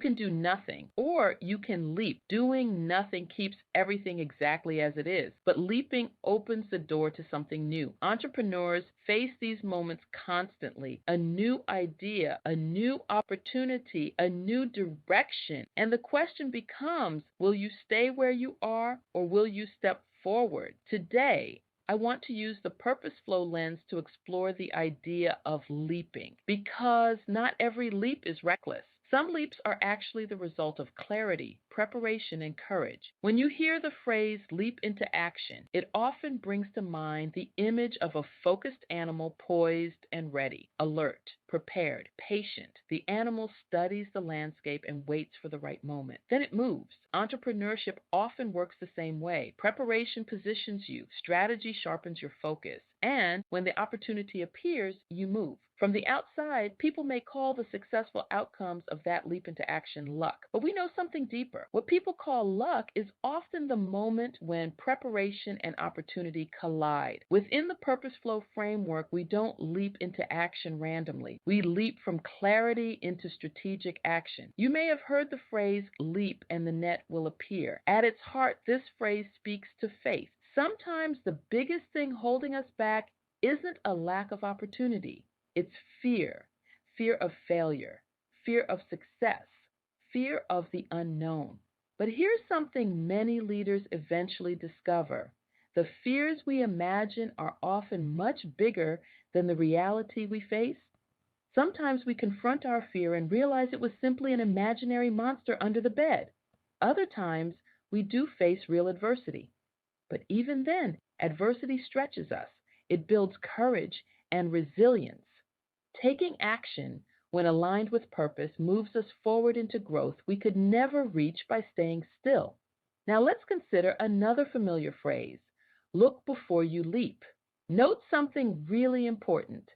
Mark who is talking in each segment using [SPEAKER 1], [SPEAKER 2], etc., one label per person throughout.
[SPEAKER 1] can do nothing, or you can leap. Doing nothing keeps everything exactly as it is, but leaping opens the door to something new. Entrepreneurs face these moments constantly. A new idea, a new opportunity, a new direction. And the question becomes, will you stay where you are, or will you step forward? Today, I want to use the PurposeFlow lens to explore the idea of leaping, because not every leap is reckless. Some leaps are actually the result of clarity, preparation, and courage. When you hear the phrase leap into action, it often brings to mind the image of a focused animal poised and ready, alert, prepared, patient. The animal studies the landscape and waits for the right moment. Then it moves. Entrepreneurship often works the same way. Preparation positions you, strategy sharpens your focus, and when the opportunity appears, you move. From the outside, people may call the successful outcomes of that leap into action luck, but we know something deeper. What people call luck is often the moment when preparation and opportunity collide. Within the PurposeFlow framework, we don't leap into action randomly. We leap from clarity into strategic action. You may have heard the phrase leap and the net will appear. At its heart, this phrase speaks to faith. Sometimes the biggest thing holding us back isn't a lack of opportunity. It's fear, fear of failure, fear of success, fear of the unknown. But here's something many leaders eventually discover. The fears we imagine are often much bigger than the reality we face. Sometimes we confront our fear and realize it was simply an imaginary monster under the bed. Other times, we do face real adversity. But even then, adversity stretches us. It builds courage and resilience. Taking action when aligned with purpose moves us forward into growth we could never reach by staying still. Now let's consider another familiar phrase, look before you leap. Note something really important.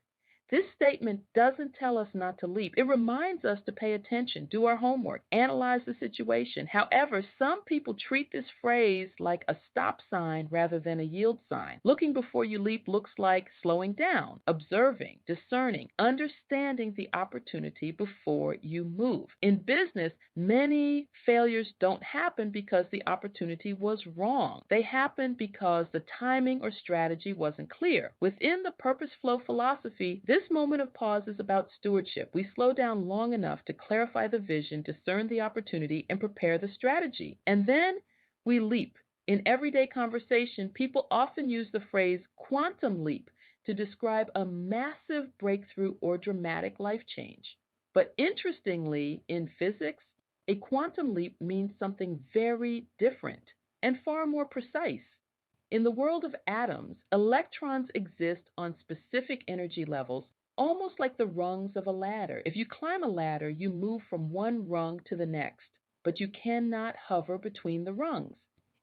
[SPEAKER 1] This statement doesn't tell us not to leap. It reminds us to pay attention, do our homework, analyze the situation. However, some people treat this phrase like a stop sign rather than a yield sign. Looking before you leap looks like slowing down, observing, discerning, understanding the opportunity before you move. In business, many failures don't happen because the opportunity was wrong. They happen because the timing or strategy wasn't clear. Within the PurposeFlow philosophy, this moment of pause is about stewardship. We slow down long enough to clarify the vision, discern the opportunity, and prepare the strategy. And then we leap. In everyday conversation, people often use the phrase quantum leap to describe a massive breakthrough or dramatic life change. But interestingly, in physics, a quantum leap means something very different and far more precise. In the world of atoms, electrons exist on specific energy levels, almost like the rungs of a ladder. If you climb a ladder, you move from one rung to the next, but you cannot hover between the rungs.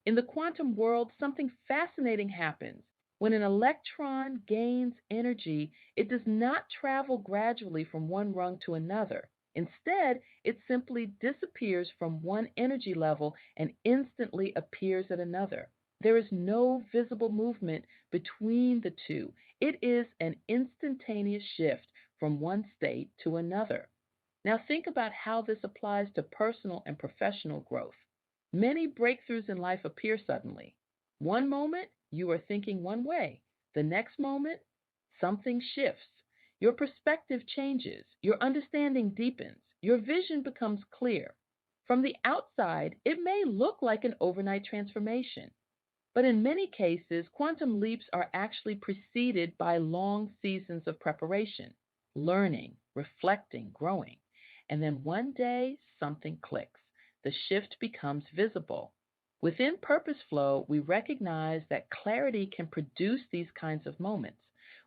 [SPEAKER 1] In the quantum world, something fascinating happens. When an electron gains energy, it does not travel gradually from one rung to another. Instead, it simply disappears from one energy level and instantly appears at another. There is no visible movement between the two. It is an instantaneous shift from one state to another. Now think about how this applies to personal and professional growth. Many breakthroughs in life appear suddenly. One moment, you are thinking one way. The next moment, something shifts. Your perspective changes. Your understanding deepens. Your vision becomes clear. From the outside, it may look like an overnight transformation. But in many cases, quantum leaps are actually preceded by long seasons of preparation, learning, reflecting, growing. And then one day, something clicks. The shift becomes visible. Within PurposeFlow, we recognize that clarity can produce these kinds of moments.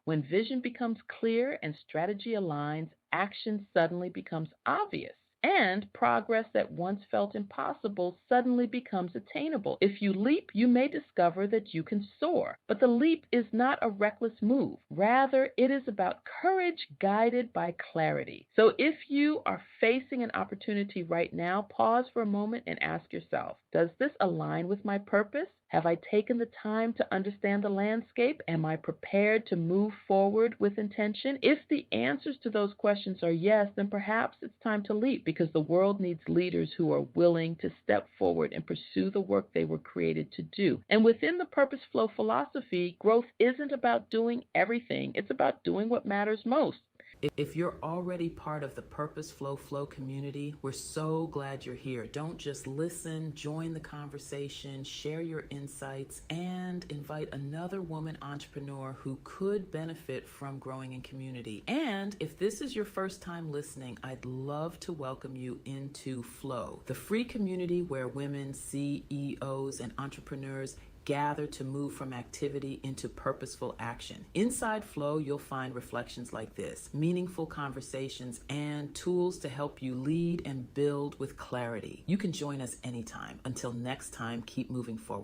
[SPEAKER 1] When vision becomes clear and strategy aligns, action suddenly becomes obvious. And progress that once felt impossible suddenly becomes attainable. If you leap, you may discover that you can soar. But the leap is not a reckless move. Rather, it is about courage guided by clarity. So if you are facing an opportunity right now, pause for a moment and ask yourself, does this align with my purpose? Have I taken the time to understand the landscape? Am I prepared to move forward with intention? If the answers to those questions are yes, then perhaps it's time to leap, because the world needs leaders who are willing to step forward and pursue the work they were created to do. And within the PurposeFlow philosophy, growth isn't about doing everything, it's about doing what matters most. If you're already part of the PurposeFlow community, we're so glad you're here. Don't just listen, join the conversation, share your insights, and invite another woman entrepreneur who could benefit from growing in community. And if this is your first time listening, I'd love to welcome you into Flow, the free community where women, CEOs, and entrepreneurs gather to move from activity into purposeful action. Inside Flow, you'll find reflections like this, meaningful conversations, and tools to help you lead and build with clarity. You can join us anytime. Until next time, keep moving forward.